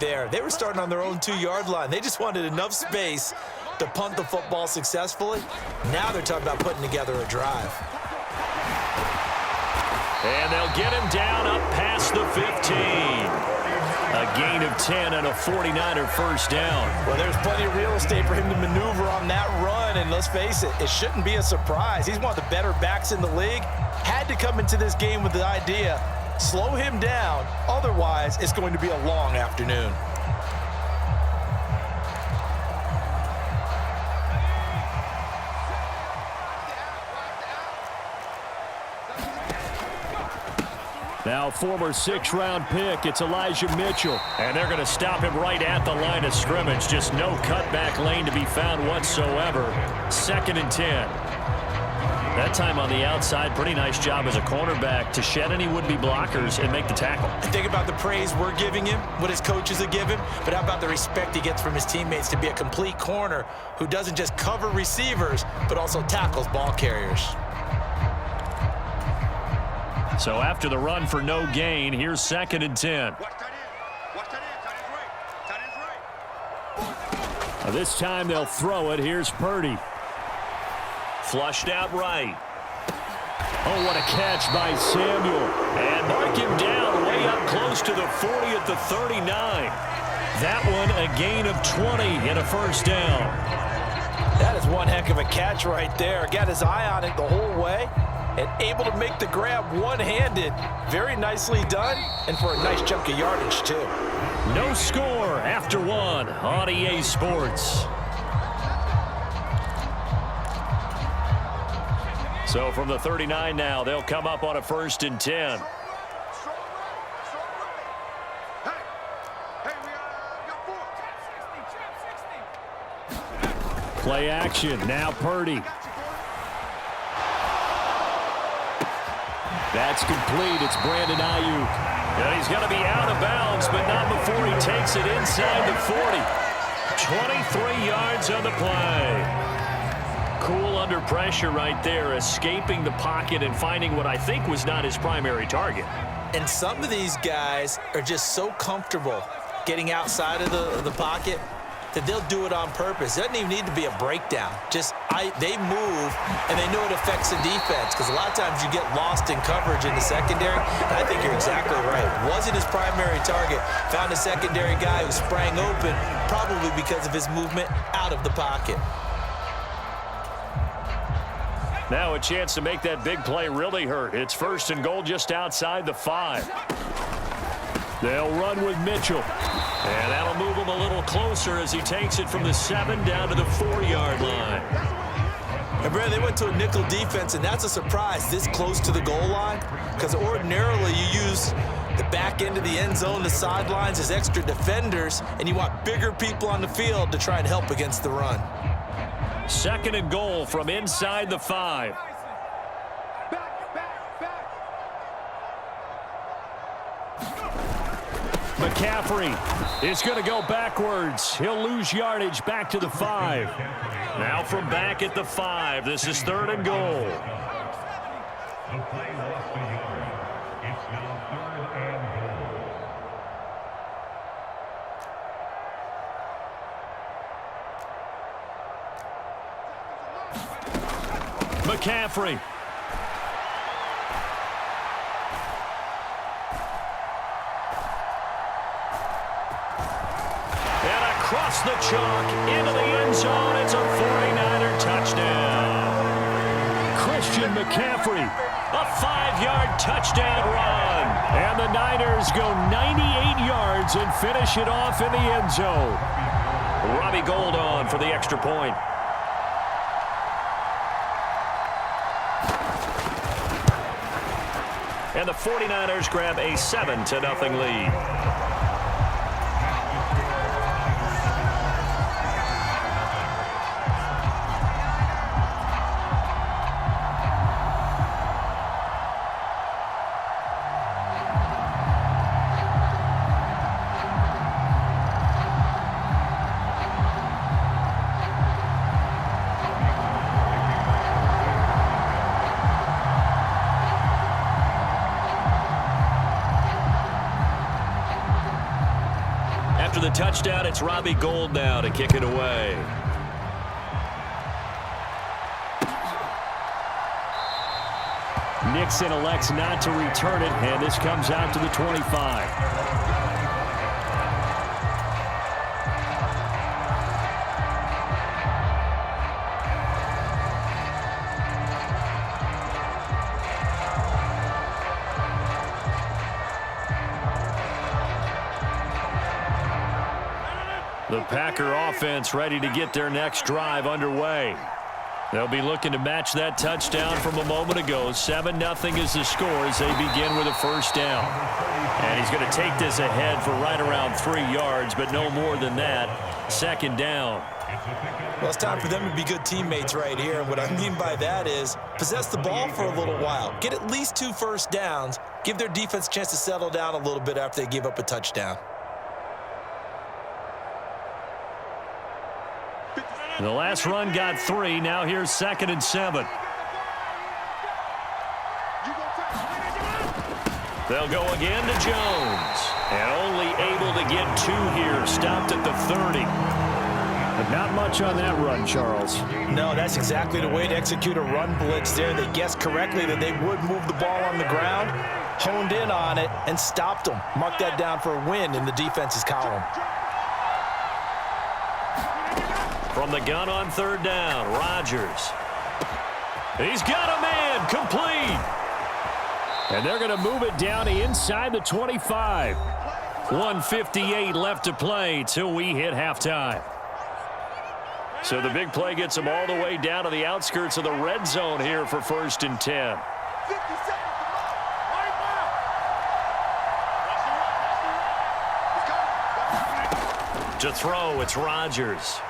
there. They were starting on their own 2-yard line. They just wanted enough space to punt the football successfully. Now they're talking about putting together a drive. And they'll get him down up past the 15. A gain of 10 and a 49er first down. Well, there's plenty of real estate for him to maneuver on that run, and let's face it, it shouldn't be a surprise. He's one of the better backs in the league. Had to come into this game with the idea, slow him down, otherwise it's going to be a long afternoon. Now former 6th-round pick, it's Elijah Mitchell. And they're going to stop him right at the line of scrimmage. Just no cutback lane to be found whatsoever. 2nd and 10. That time on the outside, pretty nice job as a cornerback to shed any would-be blockers and make the tackle. Think about the praise we're giving him, what his coaches have given, but how about the respect he gets from his teammates to be a complete corner who doesn't just cover receivers, but also tackles ball carriers. So after the run for no gain, here's 2nd and 10. This time they'll throw it. Here's Purdy. Flushed out right. Oh, what a catch by Samuel. And mark him down way up close to the 40 at the 39. That one a gain of 20 and a first down. That is one heck of a catch right there. Got his eye on it the whole way and able to make the grab one-handed. Very nicely done, and for a nice chunk of yardage, too. No score after one on EA Sports. So from the 39 now, they'll come up on a 1st and 10. Play action, now Purdy. That's complete. It's Brandon Ayuk. And he's going to be out of bounds, but not before he takes it inside the 40. 23 yards on the play. Cool under pressure right there, escaping the pocket and finding what I think was not his primary target. And some of these guys are just so comfortable getting outside of the pocket that they'll do it on purpose. It doesn't even need to be a breakdown. Just they move, and they know it affects the defense, because a lot of times you get lost in coverage in the secondary. And I think you're exactly right. Wasn't his primary target. Found a secondary guy who sprang open, probably because of his movement out of the pocket. Now a chance to make that big play really hurt. It's 1st and goal just outside the 5. They'll run with Mitchell. And that'll move him a little closer as he takes it from the 7 down to the 4-yard line. And Brad, they went to a nickel defense, and that's a surprise this close to the goal line, because ordinarily you use the back end of the end zone, the sidelines as extra defenders, and you want bigger people on the field to try and help against the run. 2nd and goal from inside the 5. McCaffrey is going to go backwards. He'll lose yardage back to the 5. Now from back at the 5, this is 3rd and goal. The play lost a yard. It's now 3rd and goal. McCaffrey. Across the chalk, into the end zone. It's a 49er touchdown. Christian McCaffrey, a 5-yard touchdown run. And the Niners go 98 yards and finish it off in the end zone. Robbie Gould on for the extra point. And the 49ers grab a 7-0 lead. after the touchdown, it's Robbie Gould now to kick it away. Nixon elects not to return it, and this comes out to the 25. The Packer offense ready to get their next drive underway. They'll be looking to match that touchdown from a moment ago. 7-0 is the score as they begin with a first down. And he's going to take this ahead for right around 3 yards, but no more than that. Second down. Well, it's time for them to be good teammates right here. And what I mean by that is possess the ball for a little while. Get at least 2 first downs. Give their defense a chance to settle down a little bit after they give up a touchdown. The last run got 3. Now here's 2nd and 7. They'll go again to Jones. And only able to get 2 here. Stopped at the 30. But not much on that run, Charles. No, that's exactly the way to execute a run blitz there. They guessed correctly that they would move the ball on the ground, honed in on it, and stopped them. Mark that down for a win in the defense's column. From the gun on 3rd down, Rodgers. He's got a man, complete. And they're going to move it down inside the 25. 1:58 left to play till we hit halftime. So the big play gets them all the way down to the outskirts of the red zone here for 1st and 10. To throw, it's Rodgers.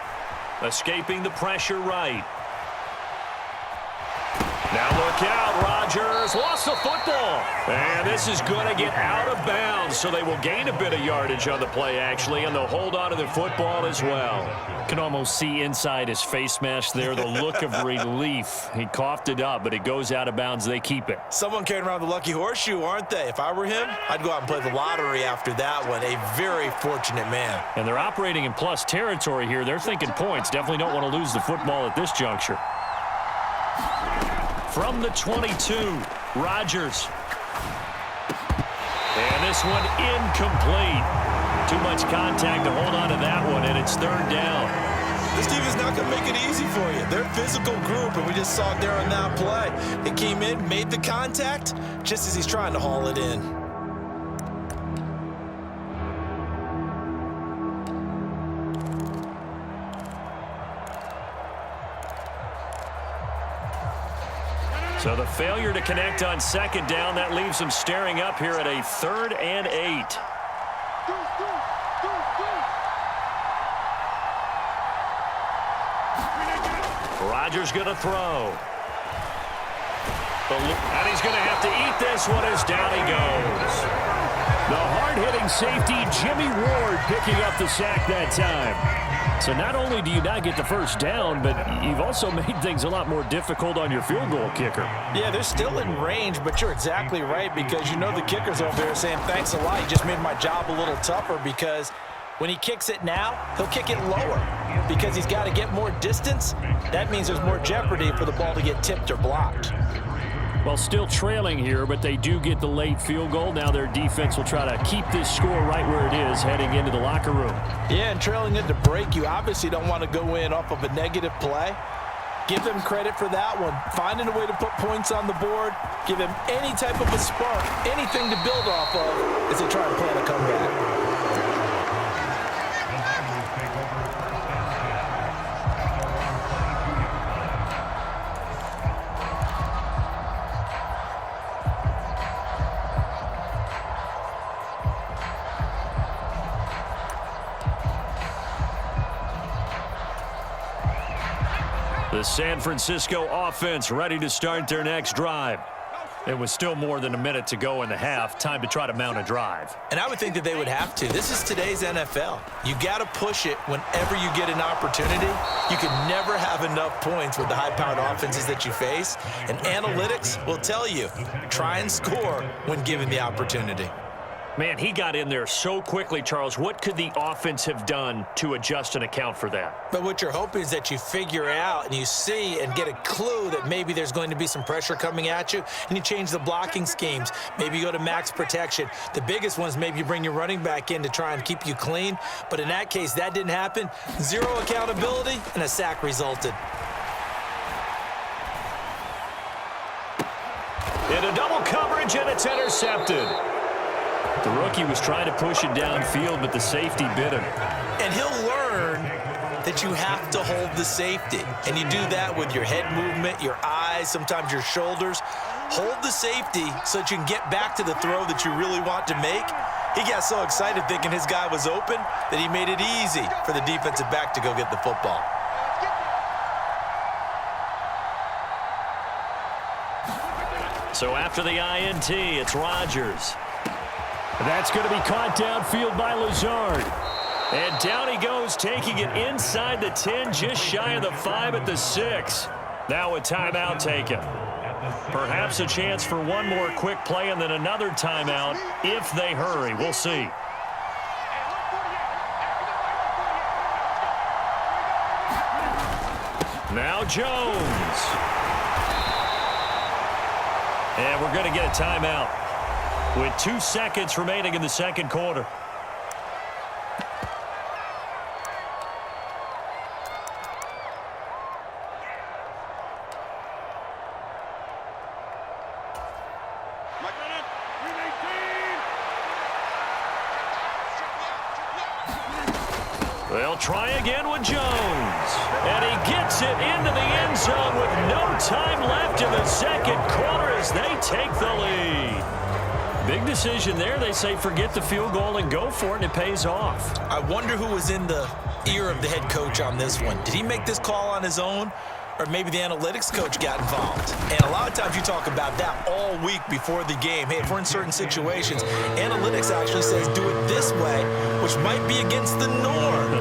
Escaping the pressure right. Now look out, Rodgers lost the football. And this is going to get out of bounds, so they will gain a bit of yardage on the play, actually, and they'll hold on to the football as well. Can almost see inside his face mask there the look of relief. He coughed it up, but it goes out of bounds. They keep it. Someone carrying around the lucky horseshoe, aren't they? If I were him, I'd go out and play the lottery after that one. A very fortunate man. And they're operating in plus territory here. They're thinking points. Definitely don't want to lose the football at this juncture. From the 22, Rodgers. And this one incomplete. Too much contact to hold on to that one, and it's 3rd down. This team is not going to make it easy for you. They're a physical group, and we just saw it there on that play. They came in, made the contact, just as he's trying to haul it in. So the failure to connect on 2nd down, that leaves them staring up here at a 3rd and 8. Rodgers going to throw. And he's going to have to eat this one as down he goes. The hard-hitting safety, Jimmy Ward, picking up the sack that time. So not only do you not get the first down, but you've also made things a lot more difficult on your field goal kicker. Yeah, they're still in range, but you're exactly right because you know the kicker's over there saying, thanks a lot. You just made my job a little tougher because when he kicks it now, he'll kick it lower because he's got to get more distance. That means there's more jeopardy for the ball to get tipped or blocked. Well, still trailing here, but they do get the late field goal. Now their defense will try to keep this score right where it is heading into the locker room. Yeah, and trailing it to break, you obviously don't want to go in off of a negative play. Give them credit for that one. Finding a way to put points on the board, give them any type of a spark, anything to build off of as they try to plan a comeback. The San Francisco offense ready to start their next drive. It was still more than a minute to go in the half. Time to try to mount a drive. And I would think that they would have to. This is today's NFL. You got to push it whenever you get an opportunity. You can never have enough points with the high-powered offenses that you face. And analytics will tell you, try and score when given the opportunity. Man, he got in there so quickly, Charles. What could the offense have done to adjust and account for that? But what you're hoping is that you figure out and you see and get a clue that maybe there's going to be some pressure coming at you, and you change the blocking schemes. Maybe you go to max protection. The biggest one is maybe you bring your running back in to try and keep you clean. But in that case, that didn't happen. Zero accountability, and a sack resulted. Into double coverage, and it's intercepted. The rookie was trying to push it downfield, but the safety bit him. And he'll learn that you have to hold the safety. And you do that with your head movement, your eyes, sometimes your shoulders. Hold the safety so that you can get back to the throw that you really want to make. He got so excited thinking his guy was open that he made it easy for the defensive back to go get the football. So after the INT, it's Rodgers. That's going to be caught downfield by Lazard. And down he goes, taking it inside the 10, just shy of the 5 at the 6. Now a timeout taken. Perhaps a chance for one more quick play and then another timeout if they hurry. We'll see. Now Jones. And we're going to get a timeout with 2 seconds remaining in the second quarter. They'll try again with Jones. And he gets it into the end zone with no time left in the second quarter as they take the lead. Big decision there. They say forget the field goal and go for it, and it pays off. I wonder who was in the ear of the head coach on this one. Did he make this call on his own? Or maybe the analytics coach got involved. And a lot of times you talk about that all week before the game. Hey, if we're in certain situations, analytics actually says do it this way, which might be against the norm.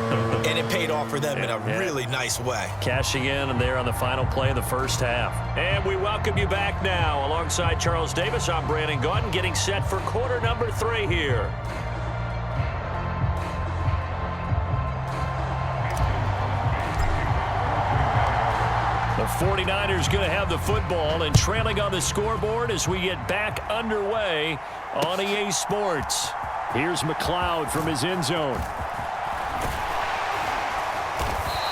And it paid off for them in a really nice way. Cashing in and there on the final play of the first half. And we welcome you back now. Alongside Charles Davis, I'm Brandon Gaudin, getting set for quarter number 3 here. The 49ers going to have the football and trailing on the scoreboard as we get back underway on EA Sports. Here's McLeod from his end zone.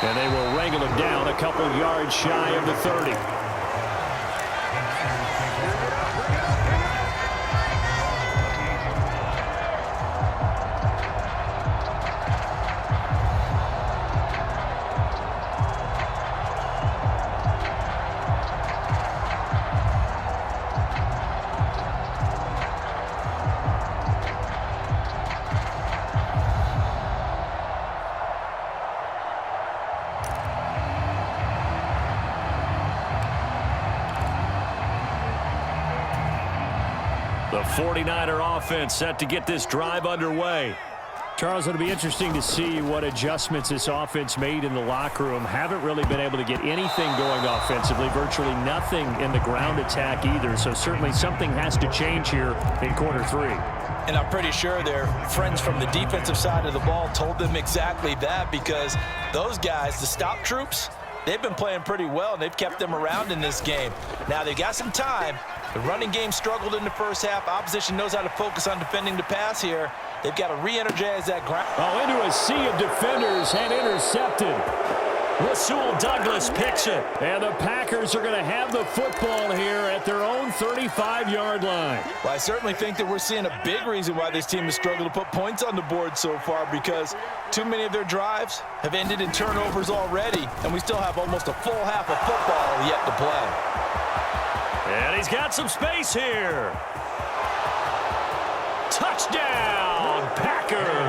And they will wrangle him down a couple yards shy of the 30. The 49er offense set to get this drive underway. Charles, it'll be interesting to see what adjustments this offense made in the locker room. Haven't really been able to get anything going offensively, virtually nothing in the ground attack either. So certainly something has to change here in quarter 3. And I'm pretty sure their friends from the defensive side of the ball told them exactly that, because those guys, the stop troops, they've been playing pretty well, and they've kept them around in this game. Now, they've got some time. The running game struggled in the first half. Opposition knows how to focus on defending the pass here. They've got to re-energize that ground. Oh, into a sea of defenders and intercepted. Rasul Douglas picks it. And the Packers are going to have the football here at their own 35-yard line. Well, I certainly think that we're seeing a big reason why this team has struggled to put points on the board so far, because too many of their drives have ended in turnovers already, and we still have almost a full half of football yet to play. And he's got some space here. Touchdown, Packers.